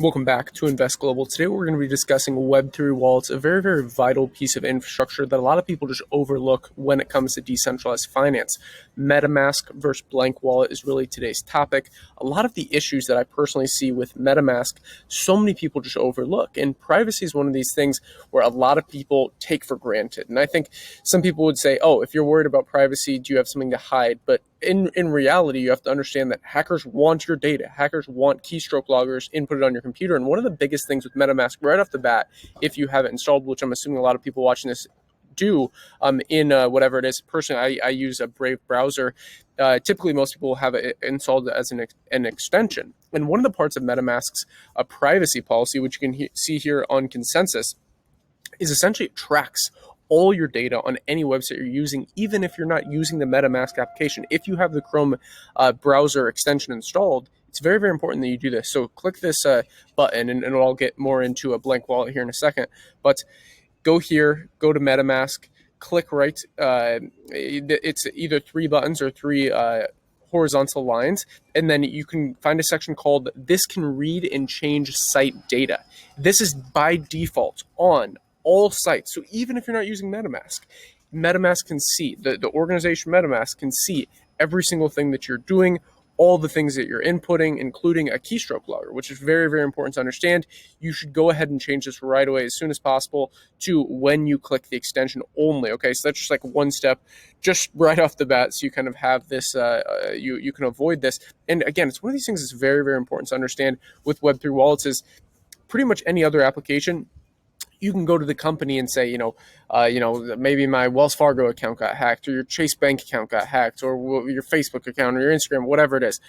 Welcome back to Invest Global. Today we're going to be discussing Web3 wallets, a very, very vital piece of infrastructure that a lot of people just overlook when it comes to decentralized finance. MetaMask versus blank wallet is really today's topic. A lot of the issues that I personally see with MetaMask, so many people just overlook. And privacy is one of these things where a lot of people take for granted. And I think some people would say, oh, if you're worried about privacy, do you have something to hide? But in reality, you have to understand that hackers want your data. Hackers want keystroke loggers inputted on your computer. And one of the biggest things with MetaMask right off the bat, if you have it installed, which I'm assuming a lot of people watching this do in whatever it is. Personally, I use a Brave browser. Typically, most people have it installed as an extension. And one of the parts of MetaMask's privacy policy, which you can see here on Consensus, is essentially it tracks all your data on any website you're using, even if you're not using the MetaMask application. If you have the Chrome browser extension installed, it's very, very important that you do this. So click this button, and I'll get more into a blank wallet here in a second. But go here, go to MetaMask, click right. It's either three buttons or three horizontal lines, and then you can find a section called "This can read and change site data." This is by default on all sites. So even if you're not using MetaMask, MetaMask can see, the organization MetaMask can see every single thing that you're doing, all the things that you're inputting, including a keystroke logger, which is very, very important to understand. You should go ahead and change this right away as soon as possible to when you click the extension only. Okay, so that's just like one step, just right off the bat, so you kind of have this, you can avoid this. And again, it's one of these things that's very, very important to understand with Web3 wallets is pretty much any other application. You can go to the company and say, maybe my Wells Fargo account got hacked, or your Chase Bank account got hacked, or your Facebook account, or your Instagram, whatever it is.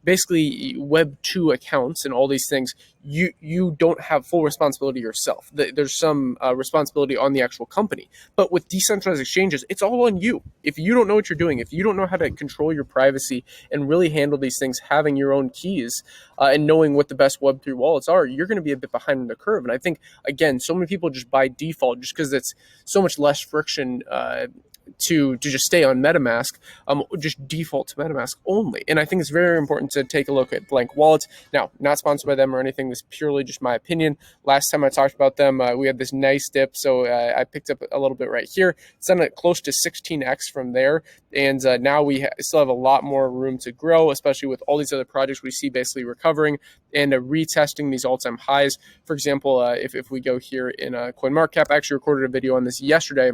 Basically, Web 2 accounts and all these things, you don't have full responsibility yourself. There's some responsibility on the actual company. But with decentralized exchanges, it's all on you. If you don't know what you're doing, if you don't know how to control your privacy and really handle these things, having your own keys and knowing what the best Web3 wallets are, you're going to be a bit behind the curve. And I think, again, so many people just by default, just because it's so much less friction to just stay on MetaMask, just default to MetaMask only. And I think it's very important to take a look at blank wallets. Now, not sponsored by them or anything. This is purely just my opinion. Last time I talked about them, we had this nice dip. So I picked up a little bit right here. It's done at close to 16x from there. And now we still have a lot more room to grow, especially with all these other projects we see basically recovering and retesting these all-time highs. For example, if we go here in CoinMarketCap, I actually recorded a video on this yesterday,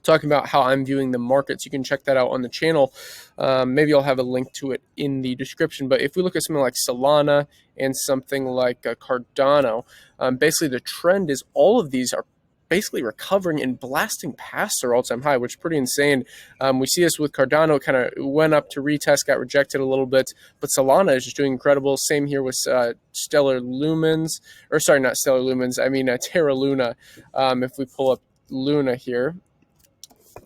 talking about how I'm viewing the markets. You can check that out on the channel. Maybe I'll have a link to it in the description. But if we look at something like Solana and something like Cardano, basically the trend is all of these are basically recovering and blasting past their all-time high, which is pretty insane. We see this with Cardano, kind of went up to retest, got rejected a little bit, but Solana is just doing incredible. Same here with Terra Lumens. I mean Terra Luna. If we pull up Luna here,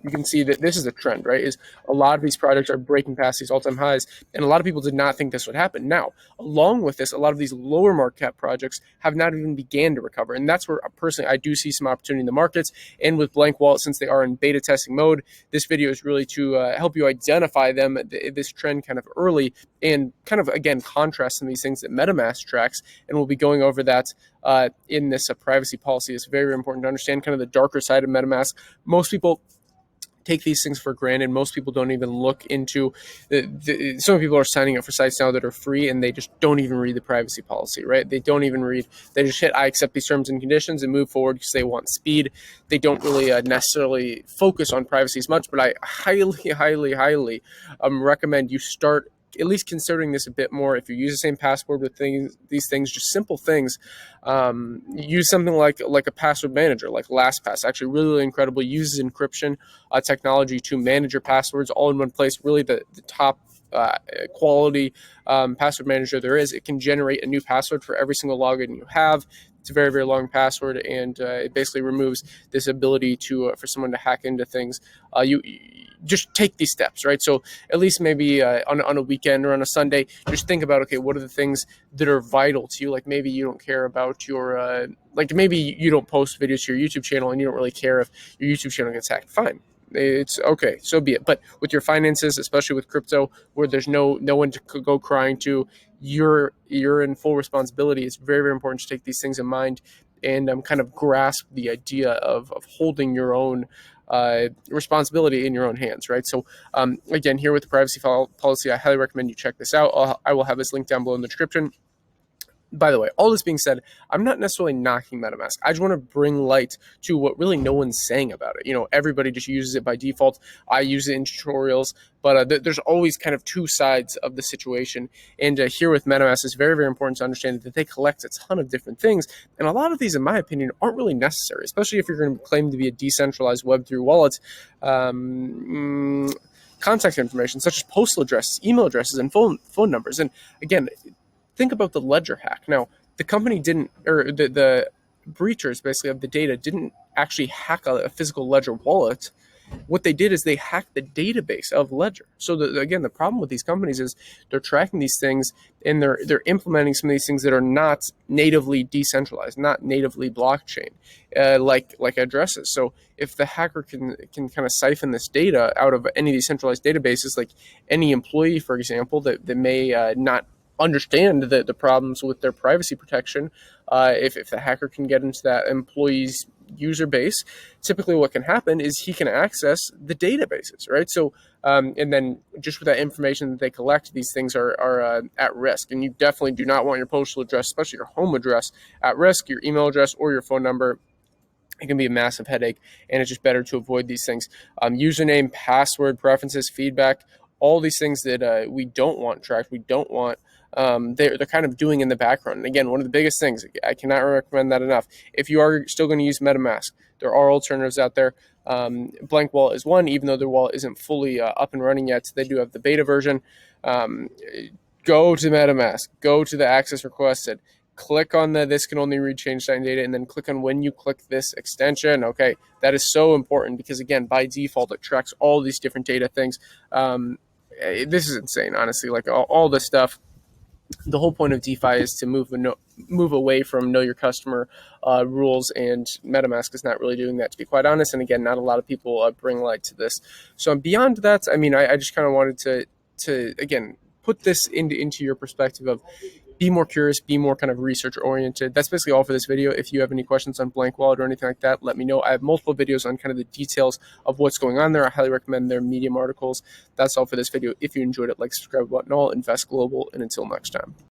you can see that this is a trend, right? Is a lot of these projects are breaking past these all-time highs, and a lot of people did not think this would happen. Now, along with this, a lot of these lower market cap projects have not even began to recover, and that's where personally I do see some opportunity in the markets. And with blank wallet, since they are in beta testing mode, this video is really to help you identify them, this trend kind of early, and kind of again contrast some of these things that MetaMask tracks, and we'll be going over that in this privacy policy. It's very, very important to understand kind of the darker side of MetaMask. Most people take these things for granted. Most people don't even look into some people are signing up for sites now that are free, and they just don't even read the privacy policy, right? They don't even read. They just hit I accept these terms and conditions and move forward because they want speed. They don't really necessarily focus on privacy as much, but I highly recommend you start at least considering this a bit more. If you use the same password with these things, just simple things, use something like a password manager, like LastPass. Actually, really incredible. Uses encryption technology to manage your passwords all in one place. Really, the top quality password manager there is. It can generate a new password for every single login you have. It's a very, very long password, and it basically removes this ability to for someone to hack into things. You just take these steps, right? So at least maybe on a weekend or on a Sunday, just think about, okay, what are the things that are vital to you? Like maybe you don't care about your, like maybe you don't post videos to your YouTube channel and you don't really care if your YouTube channel gets hacked. Fine. It's okay, so be it. But with your finances, especially with crypto, where there's no one to go crying to, you're in full responsibility. It's very, very important to take these things in mind and kind of grasp the idea of holding your own responsibility in your own hands, right? So again, here with the privacy policy, I highly recommend you check this out. I will have this link down below in the description. By the way, all this being said, I'm not necessarily knocking MetaMask. I just want to bring light to what really no one's saying about it. Everybody just uses it by default. I use it in tutorials, but there's always kind of two sides of the situation. And here with MetaMask, it's very, very important to understand that they collect a ton of different things. And a lot of these, in my opinion, aren't really necessary, especially if you're going to claim to be a decentralized Web3 wallet. Contact information such as postal addresses, email addresses, and phone numbers. And again, think about the ledger hack. Now, the company didn't, or the breachers basically of the data didn't actually hack a physical ledger wallet. What they did is they hacked the database of Ledger. So again, the problem with these companies is they're tracking these things and they're implementing some of these things that are not natively decentralized, not natively blockchain, like addresses. So if the hacker can kind of siphon this data out of any of these centralized databases, like any employee, for example, that may not understand the problems with their privacy protection, if the hacker can get into that employee's user base, typically what can happen is he can access the databases, right? So and then just with that information that they collect, these things are at risk. And you definitely do not want your postal address, especially your home address, at risk, your email address or your phone number. It can be a massive headache, and it's just better to avoid these things. Username, password, preferences, feedback, all these things that we don't want tracked, we don't want, they're kind of doing in the background. And again, one of the biggest things, I cannot recommend that enough. If you are still going to use MetaMask, there are alternatives out there. Blank Wallet is one, even though their wallet isn't fully up and running yet. They do have the beta version. Go to MetaMask, go to the access requested, click on this can only read change sign data, and then click on when you click this extension. Okay, that is so important because again, by default, it tracks all these different data things. This is insane, honestly. Like all this stuff. The whole point of DeFi is to move away from know your customer rules, and MetaMask is not really doing that, to be quite honest. And again, not a lot of people bring light to this. So beyond that, I mean, I just kind of wanted to again put this into your perspective of be more curious, be more kind of research oriented. That's basically all for this video. If you have any questions on Blank Wallet or anything like that, let me know. I have multiple videos on kind of the details of what's going on there. I highly recommend their Medium articles. That's all for this video. If you enjoyed it, like, subscribe button, all, invest global, and until next time.